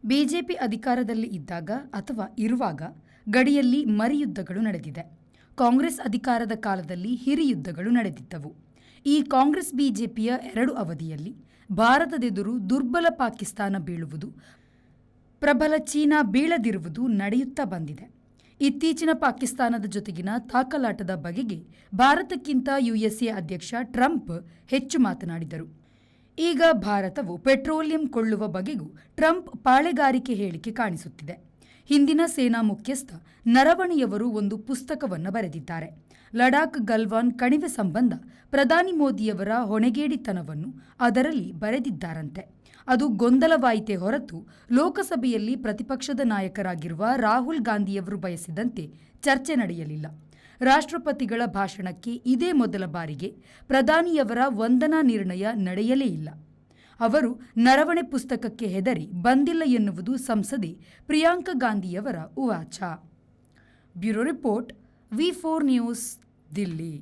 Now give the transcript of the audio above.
BJP ಅಧಿಕಾರದಲ್ಲಿ ಇದ್ದಾಗ ಅಥವಾ ಇರುವಾಗ ಗಡಿಯಲ್ಲಿ ಮರಿಯುದ್ಧಗಳು ನಡೆದಿದೆ. ಕಾಂಗ್ರೆಸ್ ಅಧಿಕಾರದ ಕಾಲದಲ್ಲಿ ಹಿರಿಯುದ್ಧಗಳು ನಡೆದಿದ್ದವು. ಈ ಕಾಂಗ್ರೆಸ್ ಬಿಜೆಪಿಯ 2 ಅವಧಿಯಲ್ಲಿ ಭಾರತದೆದುರು ದುರ್ಬಲ ಪಾಕಿಸ್ತಾನ ಬೀಳುವುದು, ಪ್ರಬಲ ಚೀನಾ ಬೀಳದಿರುವುದು ನಡೆಯುತ್ತಾ ಬಂದಿದೆ. ಇತ್ತೀಚಿನ ಪಾಕಿಸ್ತಾನದ ಜೊತೆಗಿನ ತಾಕಲಾಟದ ಬಗೆಗೆ ಭಾರತಕ್ಕಿಂತ ಯುಎಸ್ಎ ಅಧ್ಯಕ್ಷ ಟ್ರಂಪ್ ಹೆಚ್ಚು ಮಾತನಾಡಿದರು. ಈಗ ಭಾರತವು ಪೆಟ್ರೋಲಿಯಂ ಕೊಳ್ಳುವ ಬಗೆಗೂ ಟ್ರಂಪ್ ಪಾಳೆಗಾರಿಕೆ ಹೇಳಿಕೆ ಕಾಣಿಸುತ್ತಿದೆ. ಹಿಂದಿನ ಸೇನಾ ಮುಖ್ಯಸ್ಥ ನರವಣೆಯವರು ಒಂದು ಪುಸ್ತಕವನ್ನು ಬರೆದಿದ್ದಾರೆ. ಲಡಾಖ್ ಗಲ್ವಾನ್ ಕಣಿವೆ ಸಂಬಂಧ ಪ್ರಧಾನಿ ಮೋದಿಯವರ ಹೊಣೆಗೇಡಿತನವನ್ನು ಅದರಲ್ಲಿ ಬರೆದಿದ್ದಾರಂತೆ. ಅದು ಗೊಂದಲವಾಯಿತೇ ಹೊರತು ಲೋಕಸಭೆಯಲ್ಲಿ ಪ್ರತಿಪಕ್ಷದ ನಾಯಕರಾಗಿರುವ ರಾಹುಲ್ ಗಾಂಧಿಯವರು ಬಯಸಿದಂತೆ ಚರ್ಚೆ ನಡೆಯಲಿಲ್ಲ. ರಾಷ್ಟ್ರಪತಿಗಳ ಭಾಷಣಕ್ಕೆ ಇದೇ ಮೊದಲ ಬಾರಿಗೆ ಪ್ರಧಾನಿಯವರ ವಂದನಾ ನಿರ್ಣಯ ನಡೆಯಲೇ ಇಲ್ಲ. ಅವರು ನರವಣೆ ಪುಸ್ತಕಕ್ಕೆ ಹೆದರಿ ಬಂದಿಲ್ಲ ಎನ್ನುವುದು ಸಂಸದೆ ಪ್ರಿಯಾಂಕಾ ಗಾಂಧಿಯವರ ಉವಾಚ. ಬ್ಯೂರೋ ರಿಪೋರ್ಟ್, ವಿ4 ನ್ಯೂಸ್, ದಿಲ್ಲಿ.